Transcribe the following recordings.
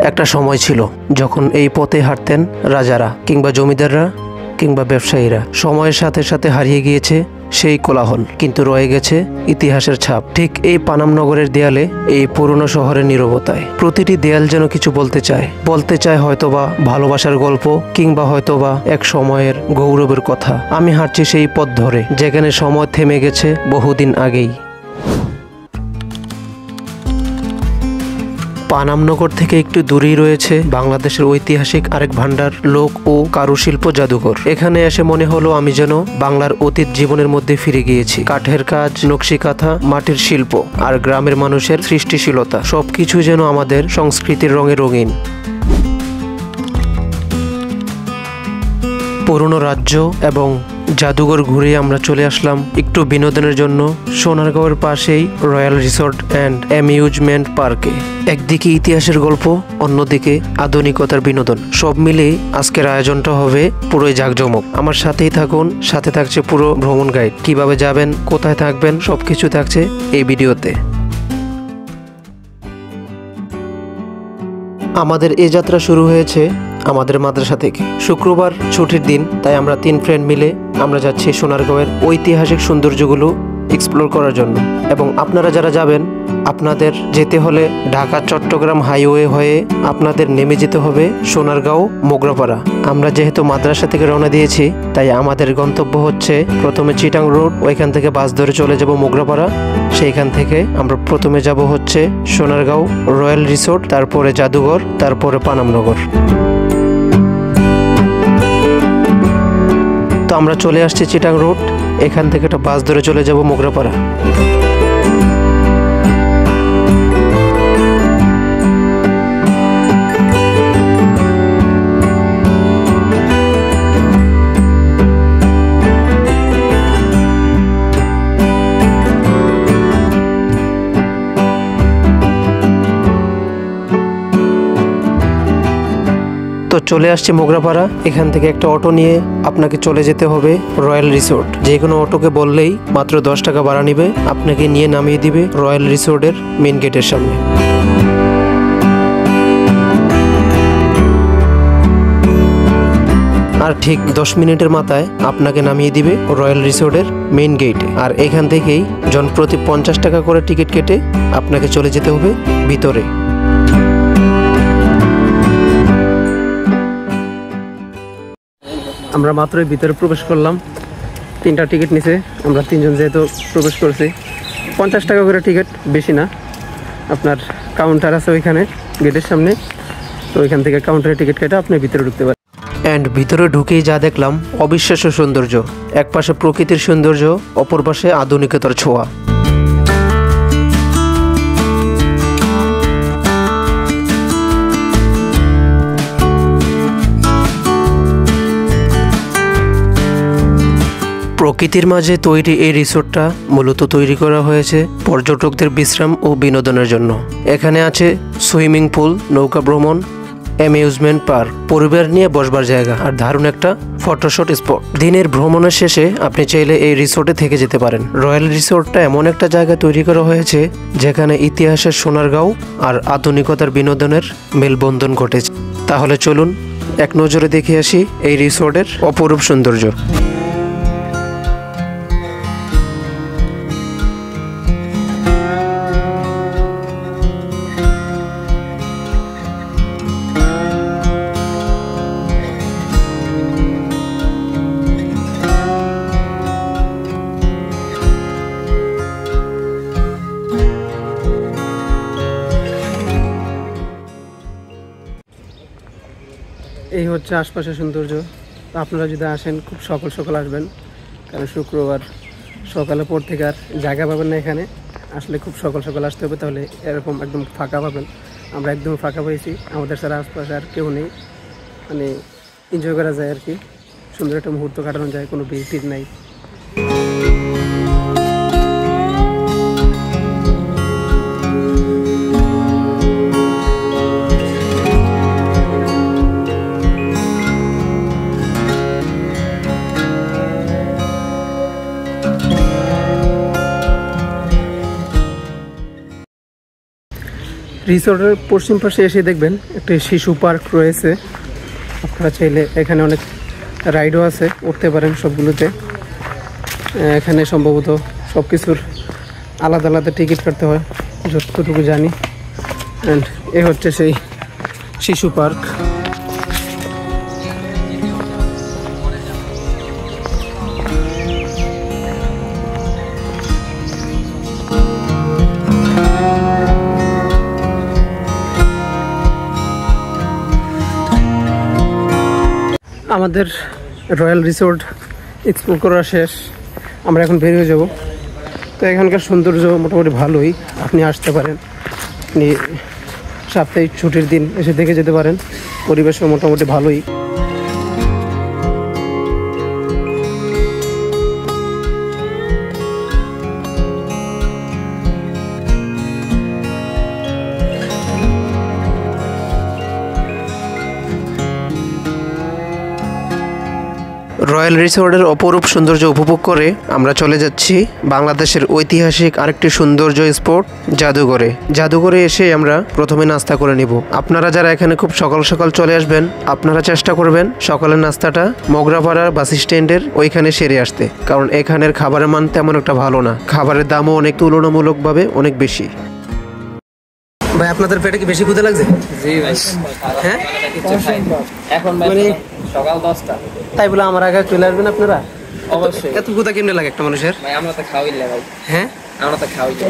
একটা সময় ছিল যখন এই পথে হাঁটতেন রাজারা কিংবা জমিদাররা কিংবা ব্যবসায়ীরা। সময়ের সাথে সাথে হারিয়ে গিয়েছে সেই কোলাহল, কিন্তু রয়ে গেছে ইতিহাসের ছাপ। ঠিক এই পানাম নগরের দেয়ালে, এই পুরনো শহরের নীরবতায় প্রতিটি দেয়াল যেন কিছু বলতে চায় হয়তোবা ভালোবাসার গল্প কিংবা হয়তোবা এক সময়ের গৌরবের কথা। আমি হাঁটছি সেই পথ ধরে যেখানে সময় থেমে গেছে বহুদিন আগেই। পানামনগর থেকে একটু দূরেই রয়েছে বাংলাদেশের ঐতিহাসিক আরেক ভান্ডার, লোক ও কারুশিল্প জাদুঘর। এখানে এসে মনে হলো আমি যেন বাংলার অতীত জীবনের মধ্যে ফিরে গিয়েছি। কাঠের কাজ, নকশি কাঁথা, মাটির শিল্প আর গ্রামের মানুষের সৃষ্টিশীলতা সবকিছু যেন আমাদের সংস্কৃতির রঙে রঙিন। পুরনো রাজ্য এবং জাদুঘর ঘুরে আমরা চলে আসলাম একটু বিনোদনের জন্য সোনারগাঁওয়ের পাশেই রয়্যাল রিসোর্ট অ্যান্ড অ্যামিউজমেন্ট পার্কে। একদিকে ইতিহাসের গল্প, অন্যদিকে আধুনিকতার বিনোদন, সব মিলেই আজকের আয়োজনটা হবে পুরোই জাঁকজমক। আমার সাথেই থাকুন, সাথে থাকছে পুরো ভ্রমণ গাইড। কিভাবে যাবেন, কোথায় থাকবেন, সবকিছু থাকছে এই ভিডিওতে। আমাদের এই যাত্রা শুরু হয়েছে আমাদের মাদ্রাসা থেকে। শুক্রবার ছুটির দিন, তাই আমরা 3 ফ্রেন্ড মিলে আমরা যাচ্ছি সোনারগাঁওয়ের ঐতিহাসিক সৌন্দর্যগুলো এক্সপ্লোর করার জন্য। এবং আপনারা যারা যাবেন, আপনাদের যেতে হলে ঢাকা চট্টগ্রাম হাইওয়ে হয়ে আপনাদের নেমে যেতে হবে সোনারগাঁও মোগরাপাড়া। আমরা যেহেতু মাদ্রাসা থেকে রওনা দিয়েছি, তাই আমাদের গন্তব্য হচ্ছে প্রথমে চিটাং রোড, ওইখান থেকে বাস ধরে চলে যাব মোগরাপাড়া। সেইখান থেকে আমরা প্রথমে যাব হচ্ছে সোনারগাঁও রয়্যাল রিসোর্ট, তারপরে জাদুঘর, তারপরে পানামনগর। তো আমরা চলে আসছি চিটাং রোড, এখান থেকে একটা বাস ধরে চলে যাব মোগরাপাড়া। তো চলে আসছে মোগরাপাড়া। এখান থেকে একটা অটো নিয়ে আপনাকে চলে যেতে হবে রয়্যাল রিসোর্ট। যে কোনো অটোকে বললেই মাত্র 10 টাকা ভাড়া নিবে, আপনাকে নিয়ে নামিয়ে দিবে রয়্যাল রিসোর্টের মেন গেটের সামনে। আর ঠিক 10 মিনিটের মাথায় আপনাকে নামিয়ে দিবে রয়্যাল রিসোর্টের মেন গেটে। আর এখান থেকেই জনপ্রতি 50 টাকা করে টিকিট কেটে আপনাকে চলে যেতে হবে ভিতরে। আমরা মাত্রই ভিতরে প্রবেশ করলাম। 3টা টিকিট নিছে, আমরা 3 জন যেহেতু প্রবেশ করছি। 50 টাকা করে টিকিট, বেশি না। আপনার কাউন্টার আছে ওইখানে গেটের সামনে, তো ওইখান থেকে কাউন্টারে টিকিট কেটে আপনি ভিতরে ঢুকতে পারেন। অ্যান্ড ভিতরে ঢুকেই যা দেখলাম অবিশ্বাস্য সৌন্দর্য। এক পাশে প্রকৃতির সৌন্দর্য, অপর পাশে আধুনিকতার ছোঁয়া। প্রকৃতির মাঝে তৈরি এই রিসোর্টটা মূলত তৈরি করা হয়েছে পর্যটকদের বিশ্রাম ও বিনোদনের জন্য। এখানে আছে সুইমিং পুল, নৌকা ভ্রমণ, অ্যামিউজমেন্ট পার্ক, পরিবার নিয়ে বসবার জায়গা আর দারুণ একটা ফটোশুট স্পট। দিনের ভ্রমণের শেষে আপনি চাইলে এই রিসোর্টে থেকে যেতে পারেন। রয়্যাল রিসোর্টটা এমন একটা জায়গা তৈরি করা হয়েছে যেখানে ইতিহাসের সোনারগাঁও আর আধুনিকতার বিনোদনের মেলবন্ধন ঘটেছে। তাহলে চলুন এক নজরে দেখে আসি এই রিসোর্টের অপরূপ সৌন্দর্য। এই হচ্ছে আশপাশের সৌন্দর্য। আপনারা যদি আসেন খুব সকাল সকাল আসবেন, কারণ শুক্রবার সকালের পর থেকে আর জায়গা পাবেন না এখানে। আসলে খুব সকাল সকাল আসতে হবে, তাহলে এরকম একদম ফাঁকা পাবেন। আমরা একদম ফাঁকা পেয়েছি, আমাদের সারা আশপাশে আর কেউ নেই, মানে এনজয় করা যায় আর কি। সুন্দর একটা মুহূর্ত কাটানো যায়, কোনো ভিড় নাই। রিসোর্টের পশ্চিম পাশে এসে দেখবেন একটি শিশু পার্ক রয়েছে। আপনারা চাইলে এখানে অনেক রাইডও আছে, উঠতে পারেন সবগুলোতে। এখানে সম্ভবত সব কিছুর আলাদা আলাদা টিকিট কাটতে হয় যতটুকু জানি। অ্যান্ড এ হচ্ছে সেই শিশু পার্ক। আমাদের রয়্যাল রিসোর্ট এক্সপ্লোর করা শেষ, আমরা এখন বের হয়ে যাব। তো এখানকার সৌন্দর্য মোটামুটি ভালোই, আপনি আসতে পারেন, আপনি সাপ্তাহিক ছুটির দিন এসে দেখে যেতে পারেন। পরিবেশও মোটামুটি ভালোই। রয়্যাল রিসোর্টের অপরূপ সৌন্দর্য উপভোগ করে আমরা চলে যাচ্ছি বাংলাদেশের ঐতিহাসিক আরেকটি সৌন্দর্য স্পট জাদুঘরে। জাদুঘরে এসে আমরা প্রথমে নাস্তা করে নিব। আপনারা যারা এখানে খুব সকাল সকাল চলে আসবেন, আপনারা চেষ্টা করবেন সকালের নাস্তাটা মোগরাপাড়ার বাস স্ট্যান্ডের ওইখানে সেরে আসতে, কারণ এখানের খাবারের মান তেমন একটা ভালো না, খাবারের দামও অনেক তুলনামূলকভাবে অনেক বেশি। ভাই আপনাদের পেটে কি বেশি ক্ষুধা লাগছে? জি ভাই। হ্যাঁ এখন ভাই মানে সকাল 10টা। তাই বলে আমার আগে চলে আসবেন আপনারা? অবশ্যই এত ক্ষুধা কেমনে লাগে একটা মানুষের? ভাই, আমরা তো খাওয়াই না ভাই। হ্যাঁ আমরা তো খাওয়াই না।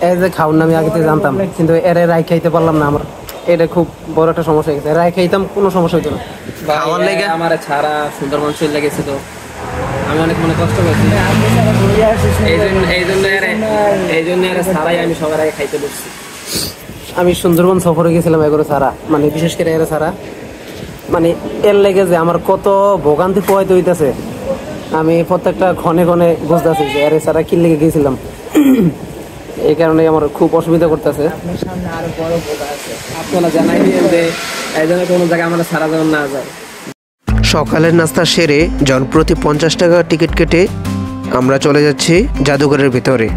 এই যে খাওয়ার নামে আগে থেকে জানতাম, কিন্তু এর রায় খাইতে পারলাম না। আমার এটা খুব বড় একটা সমস্যা হয়ে গেছে। রায় খাইতাম কোনো সমস্যা হতো না, আমার লেগে আমার ছাড়া সুন্দরবন চলে গেছে, তো আমি অনেক মনে কষ্ট করছি। এই জন্য ছাড়াই আমি সবার আগে খাইতে বসছি। আমি সুন্দরবন সফরে গেছিলাম এগুলো ছাড়া, মানে বিশেষ করে এরা ছাড়া, মানে এর লেগে যে আমার কত ভোগান্তি পোয়াইতে হইতেছে। আমি প্রত্যেকটা ক্ষণে ক্ষণে বুঝতেছি যে এর ছাড়া কি লেগে গেছিলাম। এই কারণে আমার খুব অসুবিধা করতেছে। আপনারা জানাই দিন যে এই জন্য কোনো জায়গায় আমরা সারা যেন না যায়। সকালের নাস্তা সেরে জনপ্রতি 50 টাকা টিকিট কেটে আমরা চলে যাচ্ছি জাদুঘরের ভিতরে।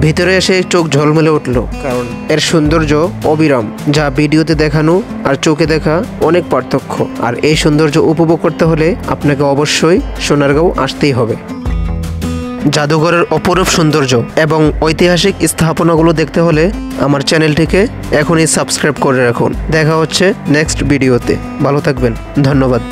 ভিতরে এসে চোখ ঝলমলে উঠল, কারণ এর সৌন্দর্য অবিরাম। যা ভিডিওতে দেখানো আর চোখে দেখা অনেক পার্থক্য। আর এই সৌন্দর্য উপভোগ করতে হলে আপনাকে অবশ্যই সোনারগাঁও আসতেই হবে। জাদুঘরের অপরূপ সৌন্দর্য এবং ঐতিহাসিক স্থাপনাগুলো দেখতে হলে আমার চ্যানেলটিকে এখনই সাবস্ক্রাইব করে রাখুন। দেখা হচ্ছে নেক্সট ভিডিওতে। ভালো থাকবেন, ধন্যবাদ।